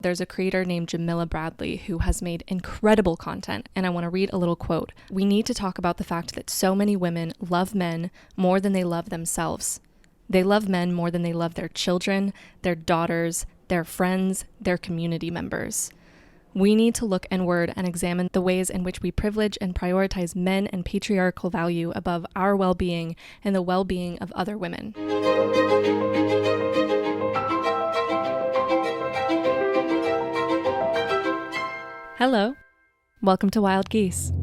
There's a creator named Jamila Bradley who has made incredible content, and I want to read a little quote. "We need to talk about the fact that so many women love men more than they love themselves. They love men more than they love their children, their daughters, their friends, their community members. We need to look inward and examine the ways in which we privilege and prioritize men and patriarchal value above our well-being and the well-being of other women." Hello, welcome to Wild Geese.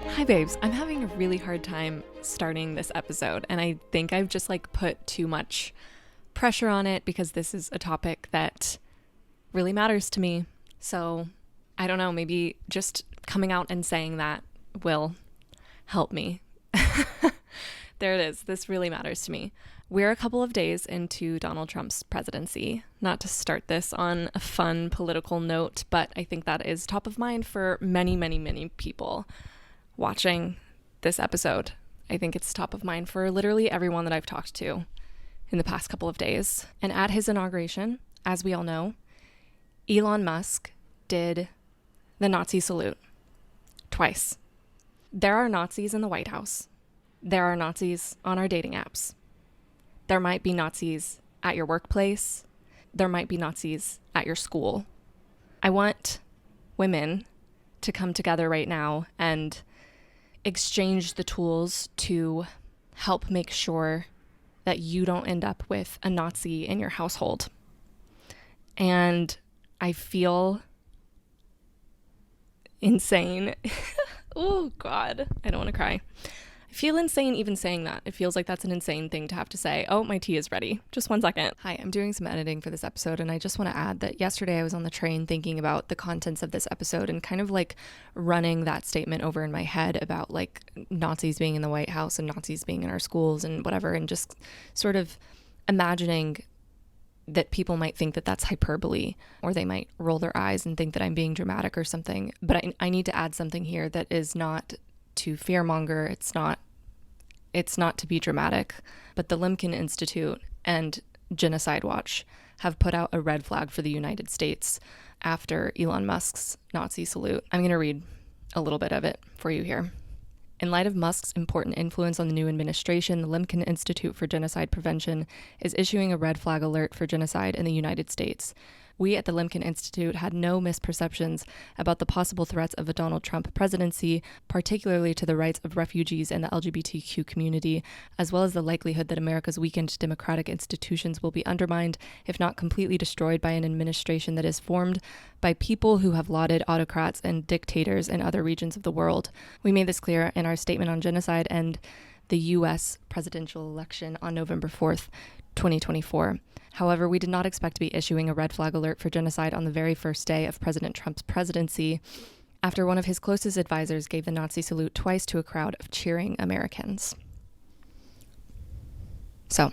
Hi babes, I'm having a really hard time starting this episode, and I think I've just put too much pressure on it because this is a topic that really matters to me. So I don't know, maybe just coming out and saying that will help me. There it is. This really matters to me. We're a couple of days into Donald Trump's presidency. Not to start this on a fun political note, but I think that is top of mind for many, many, many people watching this episode. I think it's top of mind for literally everyone that I've talked to in the past couple of days. And at his inauguration, as we all know, Elon Musk did the Nazi salute twice. There are Nazis in the White House. There are Nazis on our dating apps. There might be Nazis at your workplace. There might be Nazis at your school. I want women to come together right now and exchange the tools to help make sure that you don't end up with a Nazi in your household. And I feel insane. Oh God, I don't want to cry. I feel insane even saying that. It feels like that's an insane thing to have to say. Oh, my tea is ready. Just one second. Hi, I'm doing some editing for this episode, and I just want to add that yesterday I was on the train thinking about the contents of this episode and kind of running that statement over in my head about Nazis being in the White House and Nazis being in our schools and whatever, and just sort of imagining that people might think that that's hyperbole, or they might roll their eyes and think that I'm being dramatic or something. But I need to add something here that is not to fearmonger. It's not to be dramatic, but the Lemkin Institute and Genocide Watch have put out a red flag for the United States after Elon Musk's Nazi salute. I'm going to read a little bit of it for you here. In light of Musk's important influence on the new administration, the Lemkin Institute for Genocide Prevention is issuing a red flag alert for genocide in the United States. We at the Lemkin Institute had no misperceptions about the possible threats of a Donald Trump presidency, particularly to the rights of refugees and the LGBTQ community, as well as the likelihood that America's weakened democratic institutions will be undermined, if not completely destroyed, by an administration that is formed by people who have lauded autocrats and dictators in other regions of the world. We made this clear in our statement on genocide and the U.S. presidential election on November 4th, 2024. However, we did not expect to be issuing a red flag alert for genocide on the very first day of President Trump's presidency, after one of his closest advisors gave the Nazi salute twice to a crowd of cheering Americans. So,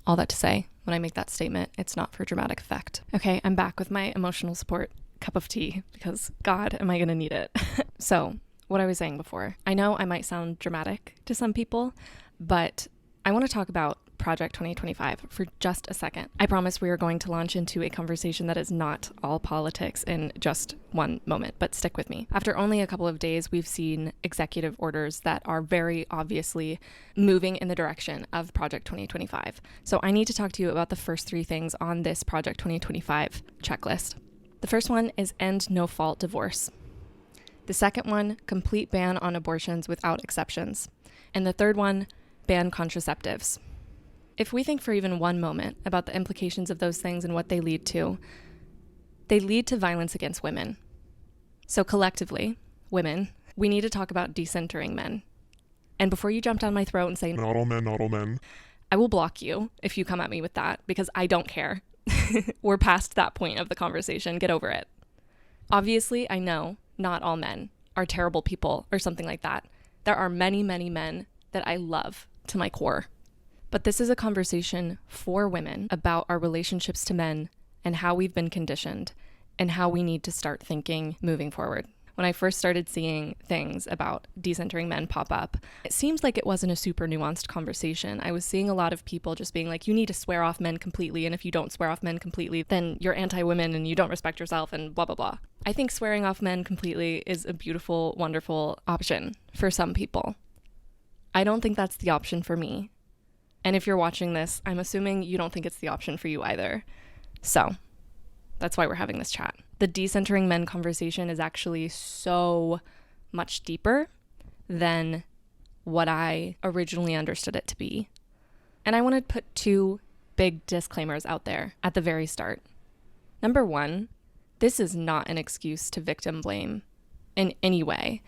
all that to say, when I make that statement, it's not for dramatic effect. Okay, I'm back with my emotional support cup of tea, because God, am I going to need it. So, what I was saying before, I know I might sound dramatic to some people, but I want to talk about Project 2025 for just a second. I promise we are going to launch into a conversation that is not all politics in just one moment, but stick with me. After only a couple of days, we've seen executive orders that are very obviously moving in the direction of Project 2025. So I need to talk to you about the first three things on this Project 2025 checklist. The first one is end no-fault divorce. The second one, complete ban on abortions without exceptions. And the third one, ban contraceptives. If we think for even one moment about the implications of those things and what they lead to violence against women. So collectively, women, we need to talk about decentering men. And before you jump down my throat and say, not all men, not all men, I will block you if you come at me with that, because I don't care. We're past that point of the conversation. Get over it. Obviously, I know not all men are terrible people or something like that. There are many, many men that I love to my core. But this is a conversation for women about our relationships to men and how we've been conditioned and how we need to start thinking moving forward. When I first started seeing things about decentering men pop up, it seems like it wasn't a super nuanced conversation. I was seeing a lot of people just being like, you need to swear off men completely, and if you don't swear off men completely, then you're anti-women and you don't respect yourself and blah, blah, blah. I think swearing off men completely is a beautiful, wonderful option for some people. I don't think that's the option for me. And if you're watching this, I'm assuming you don't think it's the option for you either. So that's why we're having this chat. The decentering men conversation is actually so much deeper than what I originally understood it to be. And I want to put two big disclaimers out there at the very start. Number one, this is not an excuse to victim blame in any way.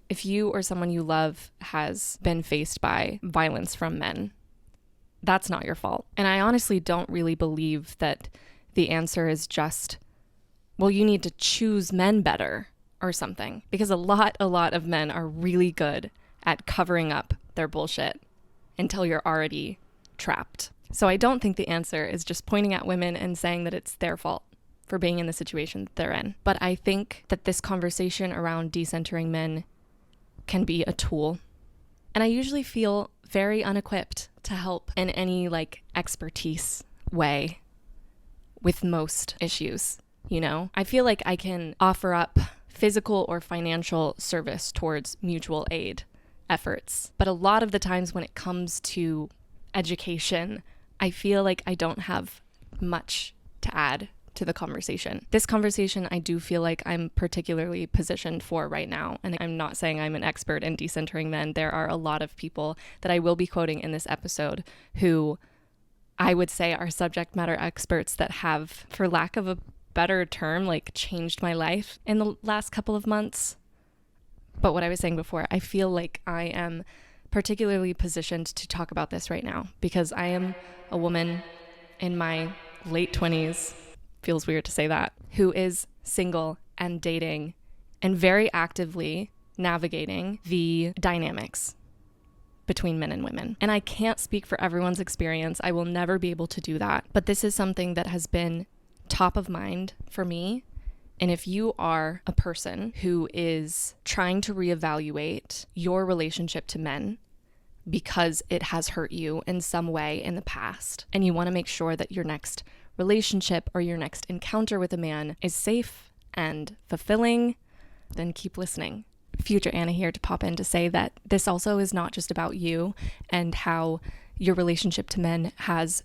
If you or someone you love has been faced by violence from men, that's not your fault. And I honestly don't really believe that the answer is just, well, you need to choose men better or something. Because a lot of men are really good at covering up their bullshit until you're already trapped. So I don't think the answer is just pointing at women and saying that it's their fault for being in the situation that they're in. But I think that this conversation around decentering men can be a tool. And I usually feel very unequipped to help in any expertise way with most issues, you know? I feel like I can offer up physical or financial service towards mutual aid efforts. But a lot of the times when it comes to education, I feel like I don't have much to add to the conversation. This conversation, I do feel like I'm particularly positioned for right now. And I'm not saying I'm an expert in decentering men. There are a lot of people that I will be quoting in this episode who I would say are subject matter experts that have, for lack of a better term, changed my life in the last couple of months. But what I was saying before, I feel like I am particularly positioned to talk about this right now because I am a woman in my late 20s, feels weird to say that, who is single and dating and very actively navigating the dynamics between men and women. And I can't speak for everyone's experience. I will never be able to do that. But this is something that has been top of mind for me. And if you are a person who is trying to reevaluate your relationship to men because it has hurt you in some way in the past, and you want to make sure that your next relationship or your next encounter with a man is safe and fulfilling, then keep listening. Future Anna here to pop in to say that this also is not just about you and how your relationship to men has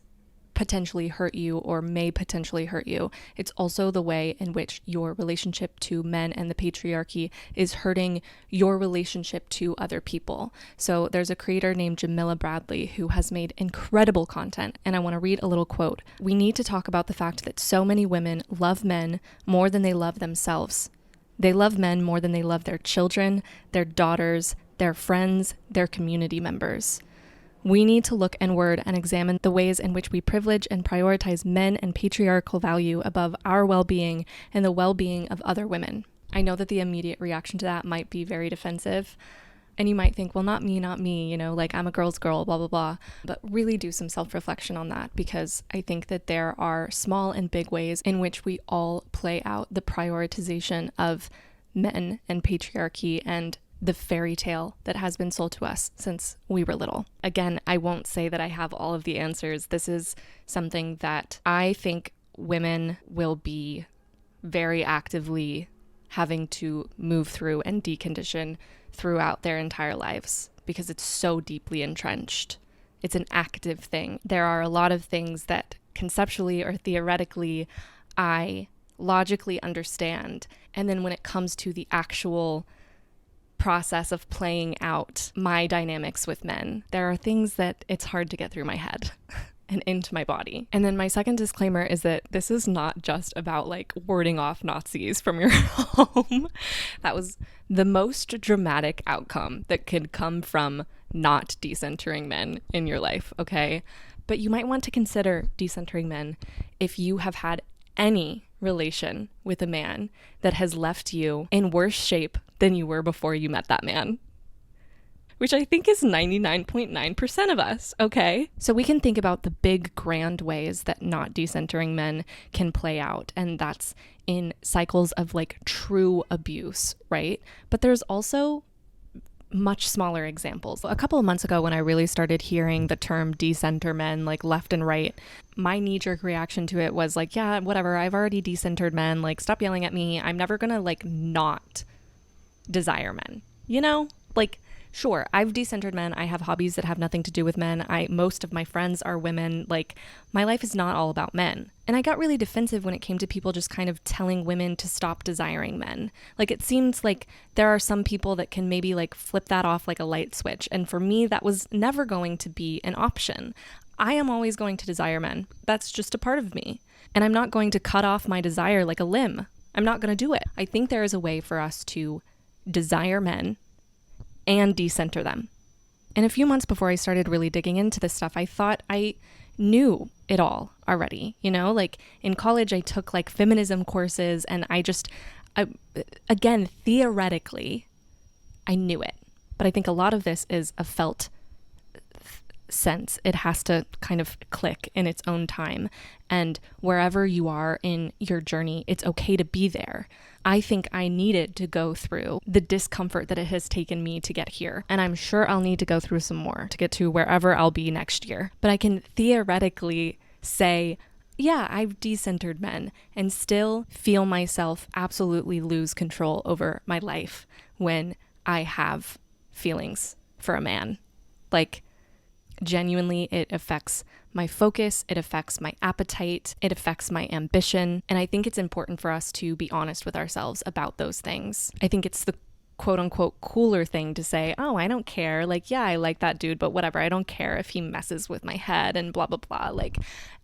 potentially hurt you or may potentially hurt you. It's also the way in which your relationship to men and the patriarchy is hurting your relationship to other people. So there's a creator named Jamila Bradley who has made incredible content, and I want to read a little quote. "We need to talk about the fact that so many women love men more than they love themselves. They love men more than they love their children, their daughters, their friends, their community members. We need to look inward and examine the ways in which we privilege and prioritize men and patriarchal value above our well-being and the well-being of other women." I know that the immediate reaction to that might be very defensive, and you might think, well, not me, I'm a girl's girl, blah, blah, blah. But really do some self-reflection on that, because I think that there are small and big ways in which we all play out the prioritization of men and patriarchy and the fairy tale that has been sold to us since we were little. Again, I won't say that I have all of the answers. This is something that I think women will be very actively having to move through and decondition throughout their entire lives because it's so deeply entrenched. It's an active thing. There are a lot of things that conceptually or theoretically I logically understand. And then when it comes to the actual process of playing out my dynamics with men, there are things that it's hard to get through my head and into my body. And then my second disclaimer is that this is not just about warding off Nazis from your home. That was the most dramatic outcome that could come from not decentering men in your life, okay? But you might want to consider decentering men if you have had any relation with a man that has left you in worse shape than you were before you met that man. which I think is 99.9% of us, okay? So we can think about the big grand ways that not decentering men can play out, and that's in cycles of like true abuse, right? But there's also much smaller examples. A couple of months ago, when I really started hearing the term decenter men like left and right, my knee-jerk reaction to it was like, yeah, whatever, I've already decentered men, like stop yelling at me. I'm never gonna like not desire men, you know? Like, sure, I've decentered men. I have hobbies that have nothing to do with men. Most of my friends are women. Like, my life is not all about men. And I got really defensive when it came to people just kind of telling women to stop desiring men. Like, it seems like there are some people that can maybe like flip that off like a light switch. And for me, that was never going to be an option. I am always going to desire men. That's just a part of me. And I'm not going to cut off my desire like a limb. I'm not going to do it. I think there is a way for us to desire men and decenter them. And a few months before I started really digging into this stuff, I thought I knew it all already. You know, like in college, I took like feminism courses and again, theoretically, I knew it. But I think a lot of this is a felt sense. It has to kind of click in its own time. And wherever you are in your journey, it's okay to be there. I think I needed to go through the discomfort that it has taken me to get here. And I'm sure I'll need to go through some more to get to wherever I'll be next year. But I can theoretically say, yeah, I've decentered men and still feel myself absolutely lose control over my life when I have feelings for a man. Like, genuinely, it affects my focus, it affects my appetite, it affects my ambition. And I think it's important for us to be honest with ourselves about those things. I think it's the quote unquote cooler thing to say, oh, I don't care. Like, yeah, I like that dude, but whatever. I don't care if he messes with my head and blah, blah, blah. Like,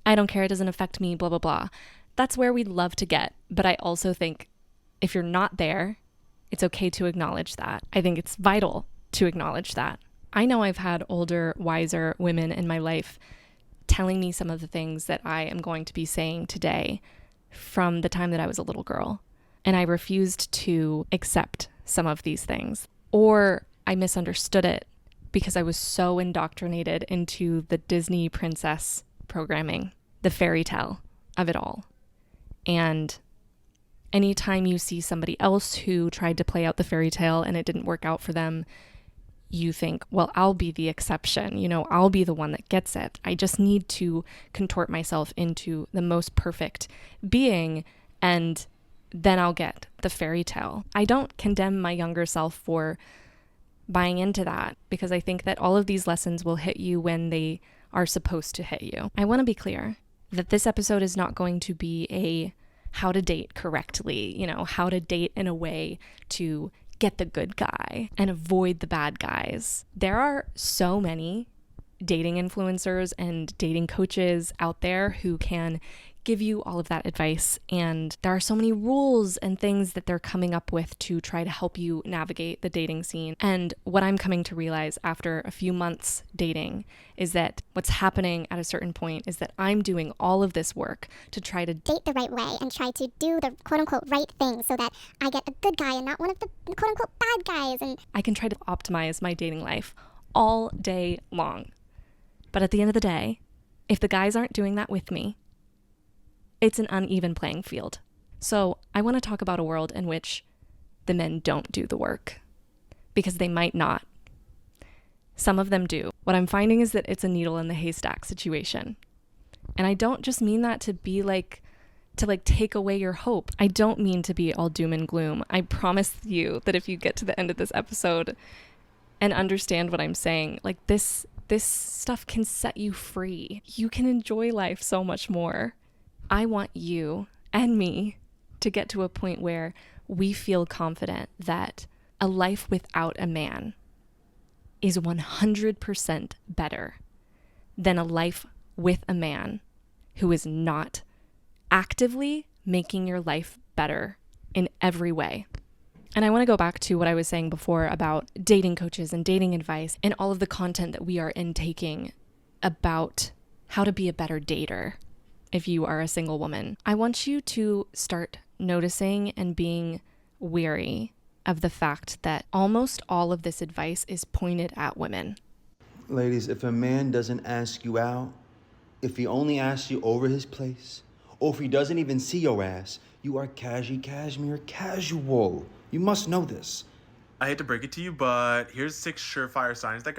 I don't care. It doesn't affect me, blah, blah, blah. That's where we'd love to get. But I also think if you're not there, it's okay to acknowledge that. I think it's vital to acknowledge that. I know I've had older, wiser women in my life telling me some of the things that I am going to be saying today from the time that I was a little girl. And I refused to accept some of these things. Or I misunderstood it because I was so indoctrinated into the Disney princess programming, the fairy tale of it all. And anytime you see somebody else who tried to play out the fairy tale and it didn't work out for them, you think, well, I'll be the exception, you know, I'll be the one that gets it. I just need to contort myself into the most perfect being and then I'll get the fairy tale. I don't condemn my younger self for buying into that because I think that all of these lessons will hit you when they are supposed to hit you. I want to be clear that this episode is not going to be a how to date correctly, you know, how to date in a way to get the good guy and avoid the bad guys. There are so many dating influencers and dating coaches out there who can give you all of that advice. And there are so many rules and things that they're coming up with to try to help you navigate the dating scene. And what I'm coming to realize after a few months dating is that what's happening at a certain point is that I'm doing all of this work to try to date the right way and try to do the quote-unquote right thing so that I get a good guy and not one of the quote-unquote bad guys. And I can try to optimize my dating life all day long. But at the end of the day, if the guys aren't doing that with me, it's an uneven playing field. So I want to talk about a world in which the men don't do the work because they might not. Some of them do. What I'm finding is that it's a needle in the haystack situation. And I don't just mean that to be like, to like take away your hope. I don't mean to be all doom and gloom. I promise you that if you get to the end of this episode and understand what I'm saying, like this stuff can set you free. You can enjoy life so much more. I want you and me to get to a point where we feel confident that a life without a man is 100% better than a life with a man who is not actively making your life better in every way. And I want to go back to what I was saying before about dating coaches and dating advice and all of the content that we are intaking about how to be a better dater. If you are a single woman, I want you to start noticing and being weary of the fact that almost all of this advice is pointed at women. Ladies, if a man doesn't ask you out, if he only asks you over his place, or if he doesn't even see your ass, you are cashmere casual. You must know this. I hate to break it to you, but here's 6 surefire signs that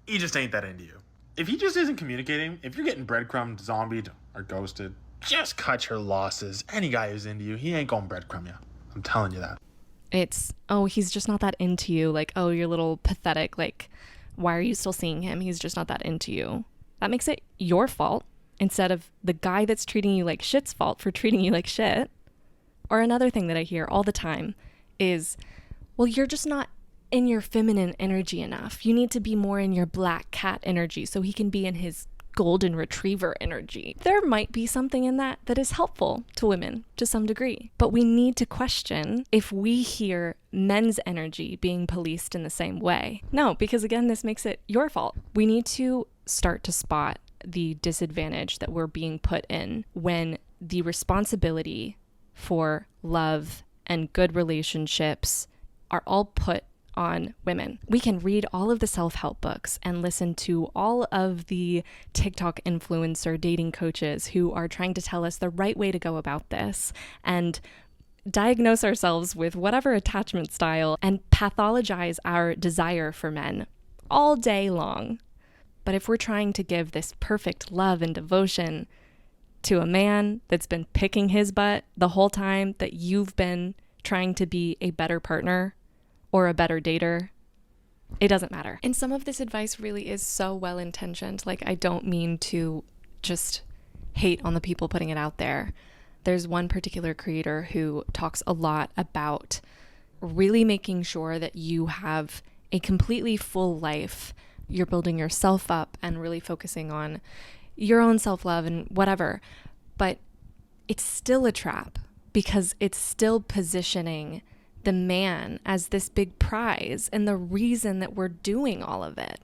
he just ain't that into you. If he just isn't communicating, if you're getting breadcrumbed, zombied, or ghosted, just cut your losses. Any guy who's into you, he ain't gonna breadcrumb you. I'm telling you that. It's, oh, he's just not that into you. Like, oh, you're a little pathetic. Like, why are you still seeing him? He's just not that into you. That makes it your fault instead of the guy that's treating you like shit's fault for treating you like shit. Or another thing that I hear all the time is, well, you're just not in your feminine energy enough. You need to be more in your black cat energy so he can be in his golden retriever energy. There might be something in that that is helpful to women to some degree, but we need to question if we hear men's energy being policed in the same way. No, because again, this makes it your fault. We need to start to spot the disadvantage that we're being put in when the responsibility for love and good relationships are all put on women. We can read all of the self-help books and listen to all of the TikTok influencer dating coaches who are trying to tell us the right way to go about this and diagnose ourselves with whatever attachment style and pathologize our desire for men all day long. But if we're trying to give this perfect love and devotion to a man that's been picking his butt the whole time that you've been trying to be a better partner or a better dater, it doesn't matter. And some of this advice really is so well-intentioned. Like, I don't mean to just hate on the people putting it out there. There's one particular creator who talks a lot about really making sure that you have a completely full life. You're building yourself up and really focusing on your own self-love and whatever. But it's still a trap because it's still positioning the man as this big prize and the reason that we're doing all of it.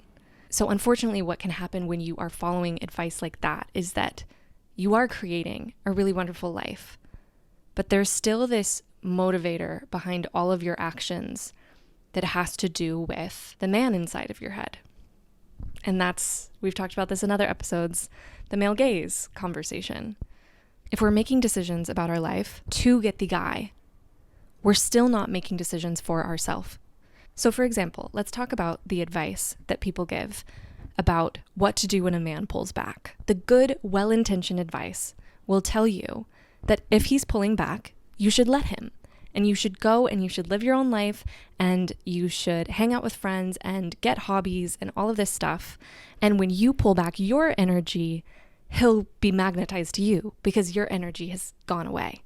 So unfortunately, what can happen when you are following advice like that is that you are creating a really wonderful life, but there's still this motivator behind all of your actions that has to do with the man inside of your head. And that's, we've talked about this in other episodes, the male gaze conversation. If we're making decisions about our life to get the guy, we're still not making decisions for ourselves. So for example, let's talk about the advice that people give about what to do when a man pulls back. The good, well-intentioned advice will tell you that if he's pulling back, you should let him. And you should go and you should live your own life and you should hang out with friends and get hobbies and all of this stuff. And when you pull back your energy, he'll be magnetized to you because your energy has gone away.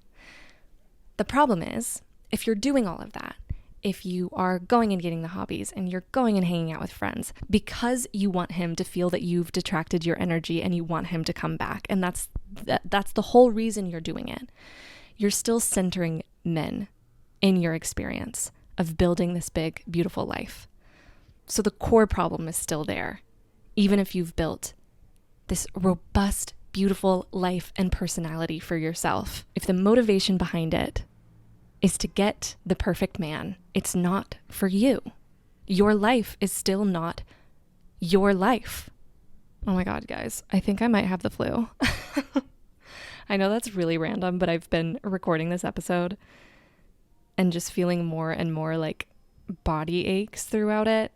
The problem is, if you're doing all of that, if you are going and getting the hobbies and you're going and hanging out with friends because you want him to feel that you've detracted your energy and you want him to come back, and that's the whole reason you're doing it, you're still centering men in your experience of building this big, beautiful life. So the core problem is still there, even if you've built this robust, beautiful life and personality for yourself. If the motivation behind it is to get the perfect man, it's not for you. Your life is still not your life. Oh my God, guys, I think I might have the flu. I know that's really random, but I've been recording this episode and just feeling more and more like body aches throughout it.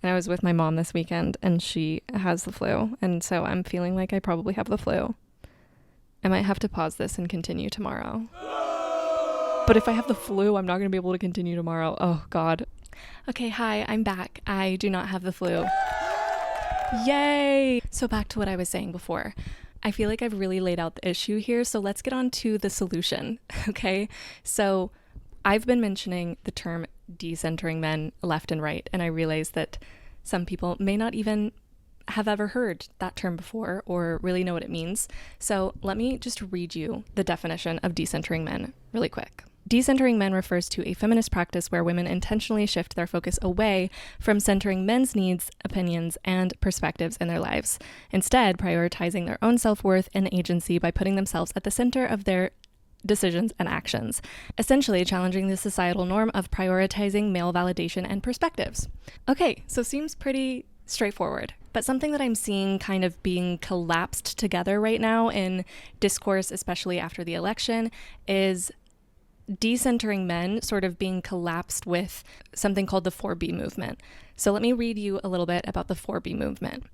And I was with my mom this weekend and she has the flu. And so I'm feeling like I probably have the flu. I might have to pause this and continue tomorrow. But if I have the flu, I'm not going to be able to continue tomorrow. Oh, God. Okay, hi, I'm back. I do not have the flu. Yay! So back to what I was saying before. I feel like I've really laid out the issue here, so let's get on to the solution, okay? So I've been mentioning the term decentering men left and right, and I realize that some people may not even have ever heard that term before or really know what it means. So let me just read you the definition of decentering men really quick. Decentering men refers to a feminist practice where women intentionally shift their focus away from centering men's needs, opinions, and perspectives in their lives, instead prioritizing their own self-worth and agency by putting themselves at the center of their decisions, and actions, essentially challenging the societal norm of prioritizing male validation and perspectives. Okay, so seems pretty straightforward, but something that I'm seeing kind of being collapsed together right now in discourse, especially after the election, is decentering men sort of being collapsed with something called the 4B movement. So let me read you a little bit about the 4B movement.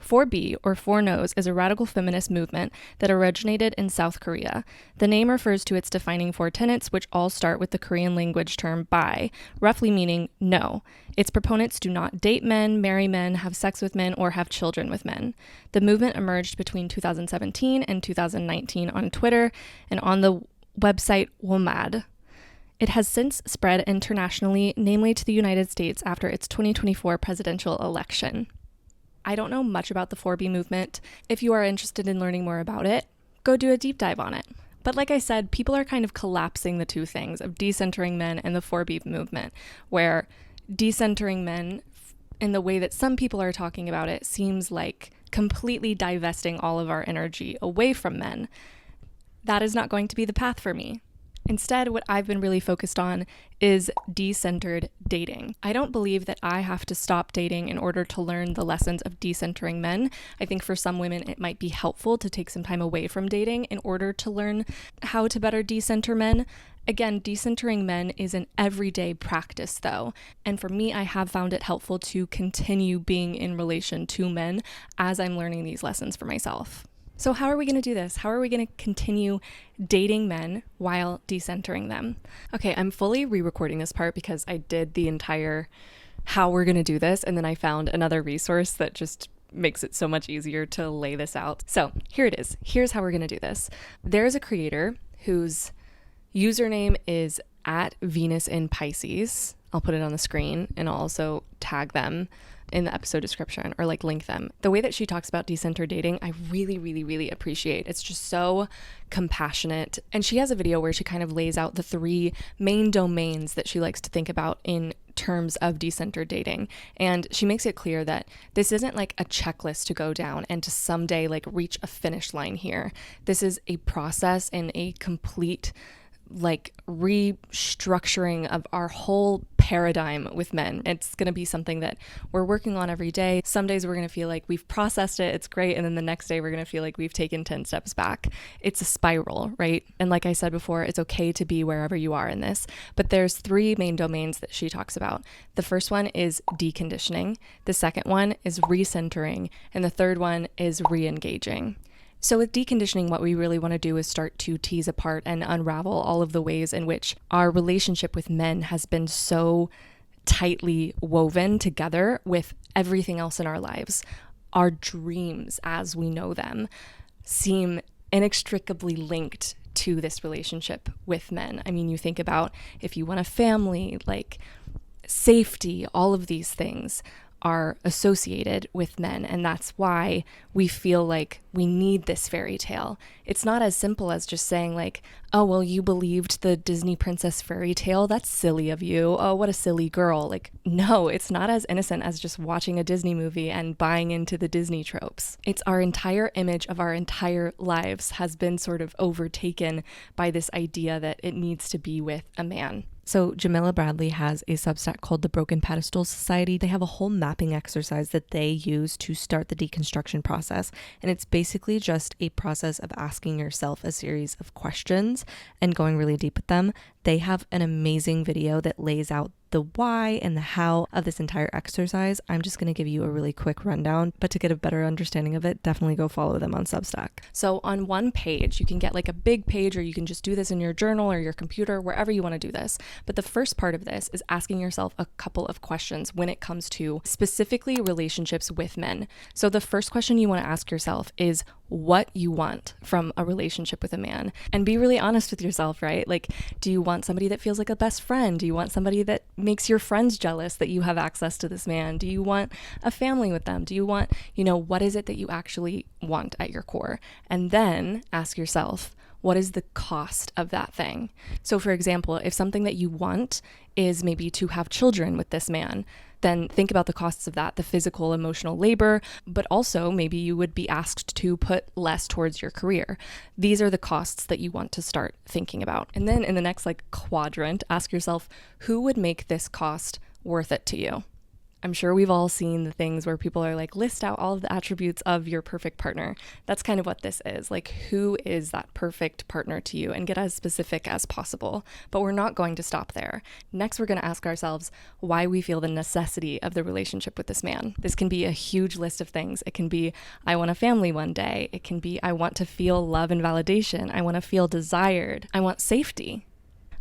4B, or Four No's, is a radical feminist movement that originated in South Korea. The name refers to its defining four tenets, which all start with the Korean language term bi, roughly meaning no. Its proponents do not date men, marry men, have sex with men, or have children with men. The movement emerged between 2017 and 2019 on Twitter and on the website WOMAD. It has since spread internationally, namely to the United States after its 2024 presidential election. I don't know much about the 4B movement. If you are interested in learning more about it, go do a deep dive on it. But like I said, people are kind of collapsing the two things of decentering men and the 4B movement, where decentering men, in the way that some people are talking about it, seems like completely divesting all of our energy away from men. That is not going to be the path for me. Instead, what I've been really focused on is decentered dating. I don't believe that I have to stop dating in order to learn the lessons of decentering men. I think for some women, it might be helpful to take some time away from dating in order to learn how to better decenter men. Again, decentering men is an everyday practice though. And for me, I have found it helpful to continue being in relation to men as I'm learning these lessons for myself. So how are we going to do this? How are we going to continue dating men while decentering them? Okay, I'm fully re-recording this part because I did the entire how we're going to do this, and then I found another resource that just makes it so much easier to lay this out. So here it is. Here's how we're going to do this. There's a creator whose username is at Venus in Pisces. I'll put it on the screen and I'll also tag them in the episode description or like link them. The way that she talks about decentered dating, I really, really, really appreciate. It's just so compassionate. And she has a video where she kind of lays out the three main domains that she likes to think about in terms of decentered dating. And she makes it clear that this isn't like a checklist to go down and to someday like reach a finish line here. This is a process and a complete like restructuring of our whole paradigm with men. It's going to be something that we're working on every day. Some days we're going to feel like we've processed it, it's great, and then the next day we're going to feel like we've taken 10 steps back. It's a spiral, right? And like I said before, it's okay to be wherever you are in this. But there's three main domains that she talks about. The first one is deconditioning, the second one is recentering, and the third one is re-engaging. So with deconditioning, what we really want to do is start to tease apart and unravel all of the ways in which our relationship with men has been so tightly woven together with everything else in our lives. Our dreams, as we know them, seem inextricably linked to this relationship with men. I mean, you think about if you want a family, like safety, all of these things are associated with men, and that's why we feel like we need this fairy tale. It's not as simple as just saying like, oh, well, you believed the Disney princess fairy tale? That's silly of you. Oh, what a silly girl. Like, no, it's not as innocent as just watching a Disney movie and buying into the Disney tropes. It's our entire image of our entire lives has been sort of overtaken by this idea that it needs to be with a man. So Jamila Bradley has a Substack called the Broken Pedestal Society. They have a whole mapping exercise that they use to start the deconstruction process. And it's basically just a process of asking yourself a series of questions and going really deep with them. They have an amazing video that lays out the why and the how of this entire exercise. I'm just going to give you a really quick rundown, but to get a better understanding of it, definitely go follow them on Substack. So on one page, you can get like a big page, or you can just do this in your journal or your computer, wherever you want to do this. But the first part of this is asking yourself a couple of questions when it comes to specifically relationships with men. So the first question you want to ask yourself is what you want from a relationship with a man, and be really honest with yourself, right? Like, do you want somebody that feels like a best friend? Do you want somebody that makes your friends jealous that you have access to this man? Do you want a family with them? Do you want, what is it that you actually want at your core? And then ask yourself, what is the cost of that thing? So for example, if something that you want is maybe to have children with this man, then think about the costs of that, the physical, emotional labor, but also maybe you would be asked to put less towards your career. These are the costs that you want to start thinking about. And then in the next quadrant, ask yourself, who would make this cost worth it to you? I'm sure we've all seen the things where people are list out all of the attributes of your perfect partner. That's kind of what this is. Who is that perfect partner to you? And get as specific as possible. But we're not going to stop there. Next, we're going to ask ourselves why we feel the necessity of the relationship with this man. This can be a huge list of things. It can be, I want a family one day. It can be, I want to feel love and validation. I want to feel desired. I want safety.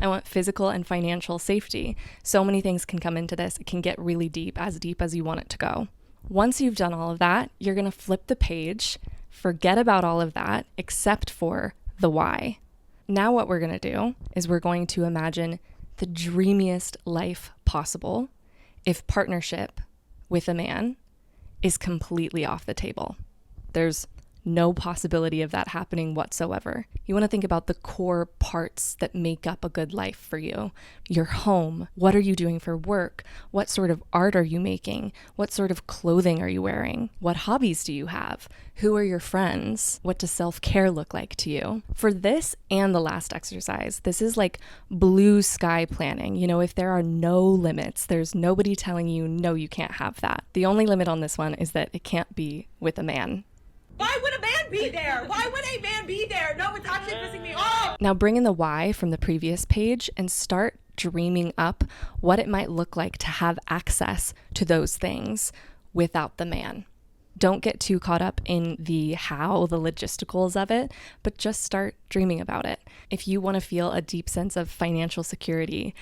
I want physical and financial safety. So many things can come into this. It can get really deep as you want it to go. Once you've done all of that, you're going to flip the page, forget about all of that, except for the why. Now what we're going to do is we're going to imagine the dreamiest life possible if partnership with a man is completely off the table. There's no possibility of that happening whatsoever. You want to think about the core parts that make up a good life for you. Your home. What are you doing for work? What sort of art are you making? What sort of clothing are you wearing? What hobbies do you have? Who are your friends? What does self-care look like to you? For this and the last exercise, this is blue sky planning. If there are no limits, there's nobody telling you, no, you can't have that. The only limit on this one is that it can't be with a man. Why would a man be there? Why would a man be there? No, it's actually pissing me off. Now bring in the why from the previous page and start dreaming up what it might look like to have access to those things without the man. Don't get too caught up in the how, the logisticals of it, but just start dreaming about it. If you want to feel a deep sense of financial security,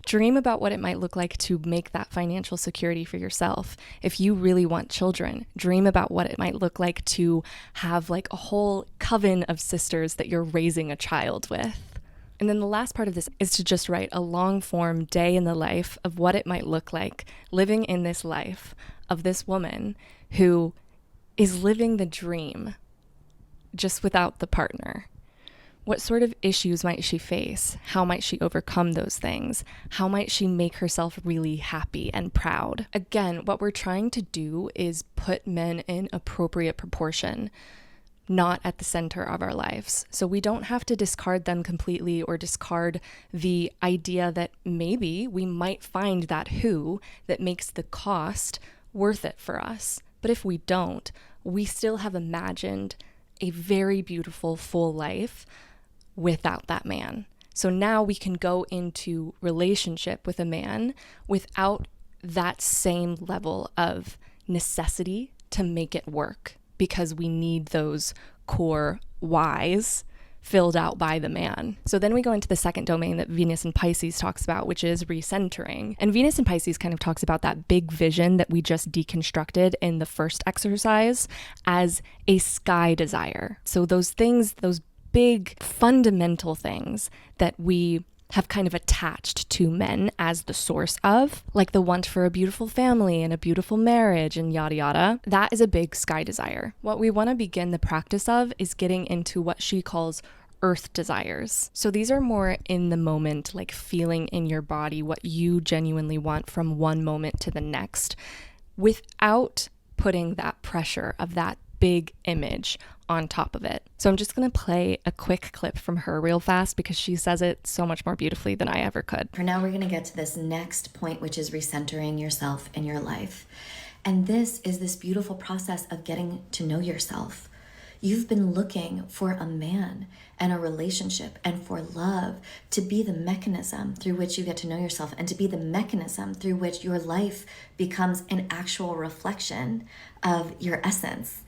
dream about what it might look like to make that financial security for yourself. If you really want children, dream about what it might look like to have a whole coven of sisters that you're raising a child with. And then the last part of this is to just write a long form day in the life of what it might look like living in this life of this woman who is living the dream just without the partner. What sort of issues might she face? How might she overcome those things? How might she make herself really happy and proud? Again, what we're trying to do is put men in appropriate proportion, not at the center of our lives. So we don't have to discard them completely or discard the idea that maybe we might find that who that makes the cost worth it for us. But if we don't, we still have imagined a very beautiful, full life without that man. So now we can go into relationship with a man without that same level of necessity to make it work, because we need those core whys filled out by the man. So then we go into the second domain that Venus in Pisces talks about, which is recentering. And Venus in Pisces kind of talks about that big vision that we just deconstructed in the first exercise as a sky desire. So those things, those big fundamental things that we have kind of attached to men as the source of, like the want for a beautiful family and a beautiful marriage and yada yada, that is a big sky desire. What we want to begin the practice of is getting into what she calls earth desires. So these are more in the moment, like feeling in your body what you genuinely want from one moment to the next, without putting that pressure of that big image on top of it. So I'm just going to play a quick clip from her real fast because she says it so much more beautifully than I ever could. For now, we're going to get to this next point, which is recentering yourself in your life. And this is this beautiful process of getting to know yourself. You've been looking for a man and a relationship and for love to be the mechanism through which you get to know yourself and to be the mechanism through which your life becomes an actual reflection of your essence.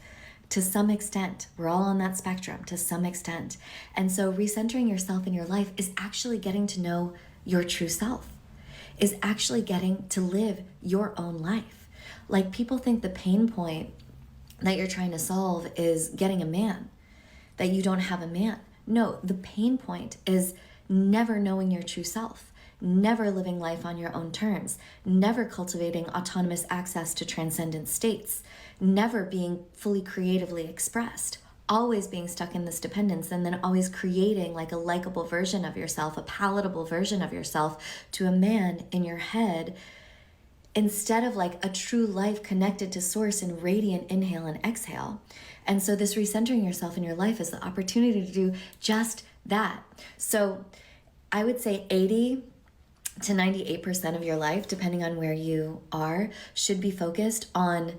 To some extent, we're all on that spectrum to some extent. And so recentering yourself in your life is actually getting to know your true self, is actually getting to live your own life. Like, people think the pain point that you're trying to solve is getting a man, that you don't have a man. No, the pain point is never knowing your true self, never living life on your own terms, never cultivating autonomous access to transcendent states, never being fully creatively expressed, always being stuck in this dependence, and then always creating like a likable version of yourself, a palatable version of yourself to a man in your head instead of like a true life connected to source and radiant inhale and exhale. And so this recentering yourself in your life is the opportunity to do just that. So I would say 80 to 98% of your life, depending on where you are, should be focused on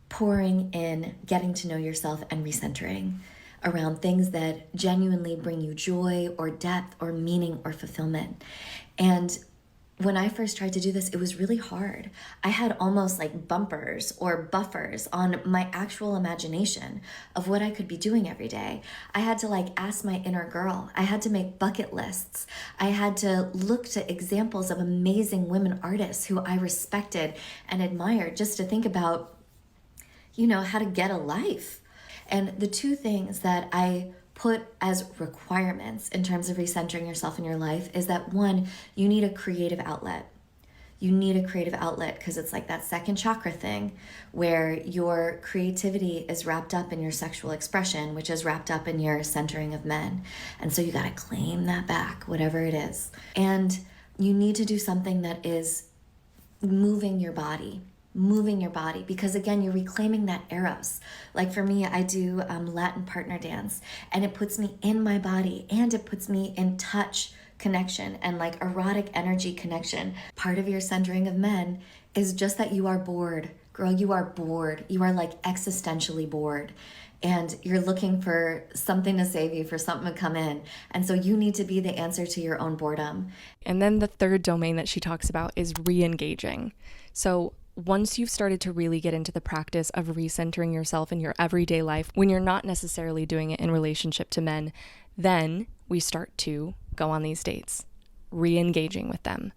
pouring in, getting to know yourself, and recentering around things that genuinely bring you joy or depth or meaning or fulfillment. And when I first tried to do this, it was really hard. I had almost like bumpers or buffers on my actual imagination of what I could be doing every day. I had to like ask my inner girl. I had to make bucket lists. I had to look to examples of amazing women artists who I respected and admired just to think about, you know, how to get a life. And the two things that I put as requirements in terms of recentering yourself in your life is that, one, you need a creative outlet. You need a creative outlet because it's like that second chakra thing where your creativity is wrapped up in your sexual expression, which is wrapped up in your centering of men. And so you got to claim that back, whatever it is. And you need to do something that is moving your body, because again, you're reclaiming that eros. Like for me, I do Latin partner dance, and it puts me in my body and it puts me in touch connection and like erotic energy connection. Part of your centering of men is just that you are bored. Girl, you are bored. You are like existentially bored. And you're looking for something to save you, for something to come in. And so you need to be the answer to your own boredom. And then the third domain that she talks about is re-engaging. So once you've started to really get into the practice of recentering yourself in your everyday life, when you're not necessarily doing it in relationship to men, then we start to go on these dates, re-engaging with them.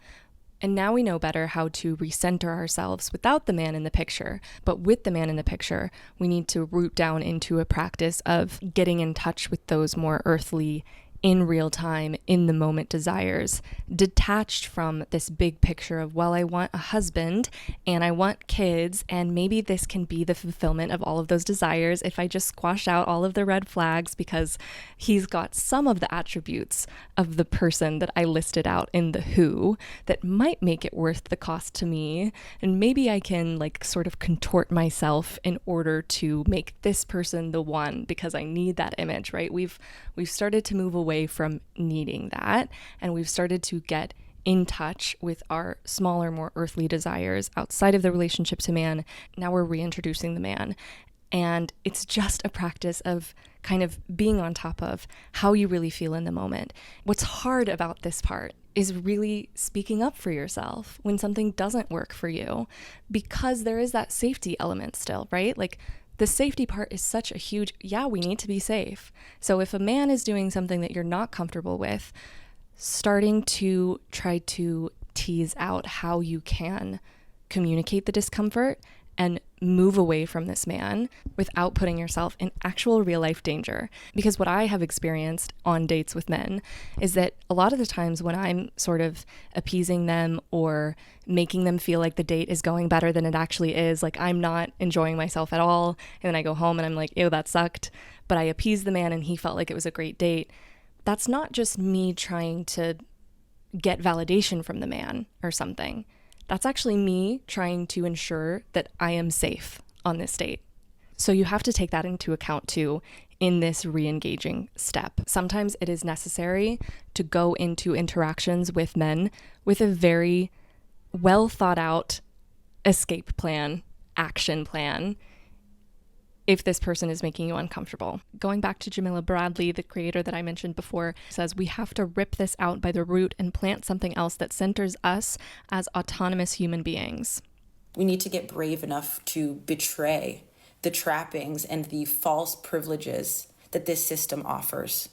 And now we know better how to recenter ourselves without the man in the picture. But with the man in the picture, we need to root down into a practice of getting in touch with those more earthly, in real time, in the moment desires, detached from this big picture of, well, I want a husband and I want kids, and maybe this can be the fulfillment of all of those desires if I just squash out all of the red flags because he's got some of the attributes of the person that I listed out in the who that might make it worth the cost to me. And maybe I can like sort of contort myself in order to make this person the one because I need that image, right? We've started to move away from needing that, and we've started to get in touch with our smaller, more earthly desires outside of the relationship to man. Now we're reintroducing the man. And it's just a practice of kind of being on top of how you really feel in the moment. What's hard about this part is really speaking up for yourself when something doesn't work for you, because there is that safety element still, right? Like the safety part is such a huge, we need to be safe. So if a man is doing something that you're not comfortable with, starting to try to tease out how you can communicate the discomfort and move away from this man without putting yourself in actual real life danger. Because what I have experienced on dates with men is that a lot of the times when I'm sort of appeasing them or making them feel like the date is going better than it actually is, like I'm not enjoying myself at all, and then I go home and I'm like, ew, that sucked, but I appeased the man and he felt like it was a great date. That's not just me trying to get validation from the man or something. That's actually me trying to ensure that I am safe on this date. So you have to take that into account too in this re-engaging step. Sometimes it is necessary to go into interactions with men with a very well thought out escape plan, action plan, if this person is making you uncomfortable. Going back to Jamila Bradley, the creator that I mentioned before, says we have to rip this out by the root and plant something else that centers us as autonomous human beings. We need to get brave enough to betray the trappings and the false privileges that this system offers.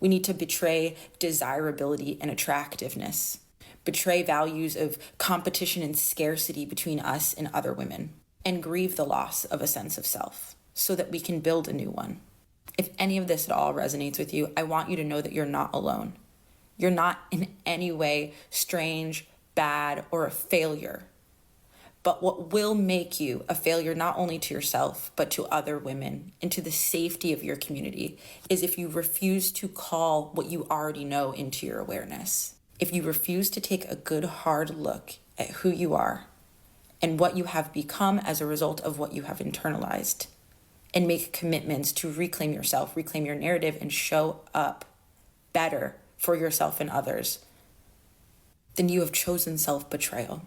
We need to betray desirability and attractiveness, betray values of competition and scarcity between us and other women, and grieve the loss of a sense of self, so that we can build a new one. If any of this at all resonates with you, I want you to know that you're not alone. You're not in any way strange, bad, or a failure. But what will make you a failure not only to yourself, but to other women and to the safety of your community is if you refuse to call what you already know into your awareness. If you refuse to take a good hard look at who you are and what you have become as a result of what you have internalized, and make commitments to reclaim yourself, reclaim your narrative, and show up better for yourself and others, then you have chosen self-betrayal.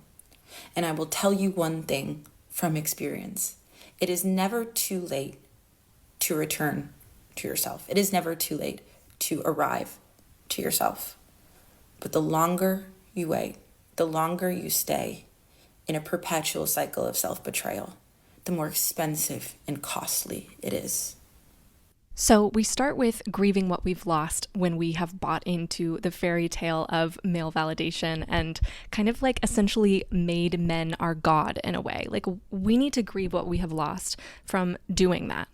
And I will tell you one thing from experience. It is never too late to return to yourself. It is never too late to arrive to yourself. But the longer you wait, the longer you stay in a perpetual cycle of self-betrayal, the more expensive and costly it is. So we start with grieving what we've lost when we have bought into the fairy tale of male validation and kind of like essentially made men our god in a way. Like, we need to grieve what we have lost from doing that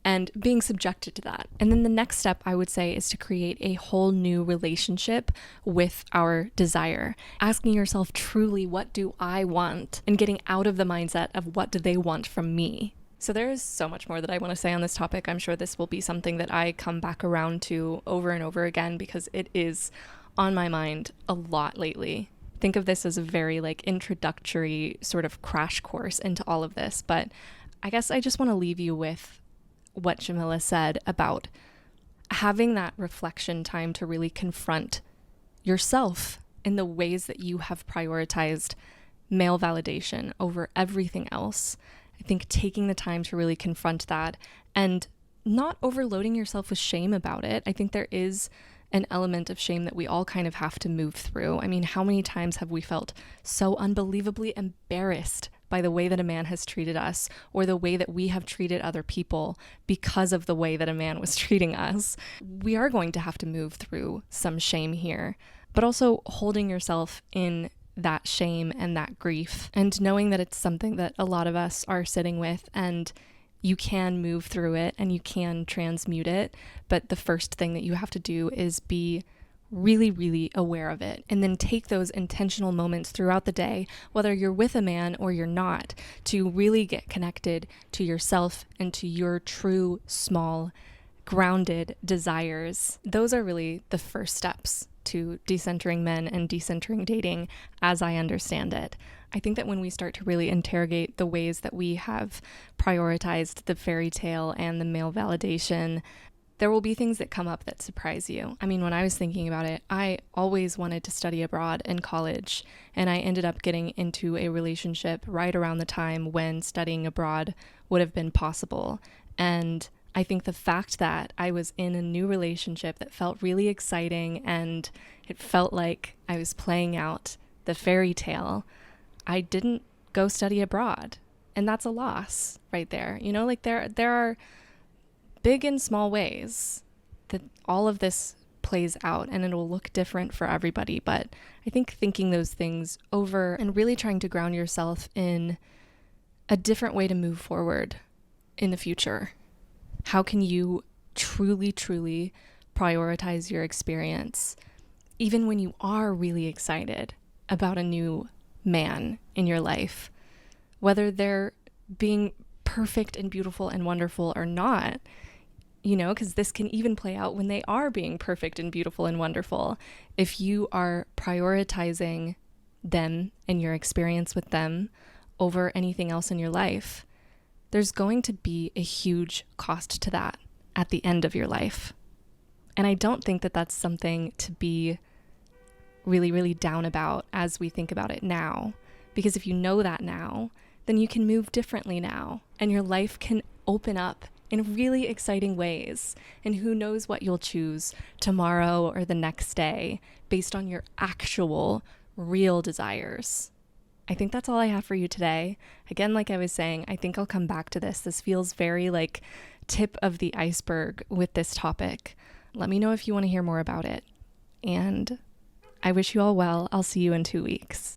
and being subjected to that. And then the next step, I would say, is to create a whole new relationship with our desire, asking yourself truly, what do I want? And getting out of the mindset of what do they want from me? So there is so much more that I want to say on this topic. I'm sure this will be something that I come back around to over and over again because it is on my mind a lot lately. Think of this as a very like introductory sort of crash course into all of this. But I guess I just want to leave you with what Jamila said about having that reflection time to really confront yourself in the ways that you have prioritized male validation over everything else. I think taking the time to really confront that and not overloading yourself with shame about it. I think there is an element of shame that we all kind of have to move through. I mean, how many times have we felt so unbelievably embarrassed by the way that a man has treated us or the way that we have treated other people because of the way that a man was treating us? We are going to have to move through some shame here, but also holding yourself in that shame and that grief and knowing that it's something that a lot of us are sitting with and you can move through it and you can transmute it. But the first thing that you have to do is be really, really aware of it and then take those intentional moments throughout the day, whether you're with a man or you're not, to really get connected to yourself and to your true, small, grounded desires. Those are really the first steps to decentering men and decentering dating as I understand it. I think that when we start to really interrogate the ways that we have prioritized the fairy tale and the male validation, there will be things that come up that surprise you. I mean, when I was thinking about it, I always wanted to study abroad in college, and I ended up getting into a relationship right around the time when studying abroad would have been possible. And I think the fact that I was in a new relationship that felt really exciting and it felt like I was playing out the fairy tale, I didn't go study abroad. And that's a loss right there. You know, like there are big and small ways that all of this plays out and it'll look different for everybody. But I think thinking those things over and really trying to ground yourself in a different way to move forward in the future. How can you truly, truly prioritize your experience, even when you are really excited about a new man in your life, whether they're being perfect and beautiful and wonderful or not, you know, because this can even play out when they are being perfect and beautiful and wonderful. If you are prioritizing them and your experience with them over anything else in your life, there's going to be a huge cost to that at the end of your life. And I don't think that that's something to be really, really down about as we think about it now. Because if you know that now, then you can move differently now. And your life can open up in really exciting ways. And who knows what you'll choose tomorrow or the next day based on your actual, real desires. I think that's all I have for you today. Again, like I was saying, I think I'll come back to this. This feels very like tip of the iceberg with this topic. Let me know if you want to hear more about it. And I wish you all well. I'll see you in 2 weeks.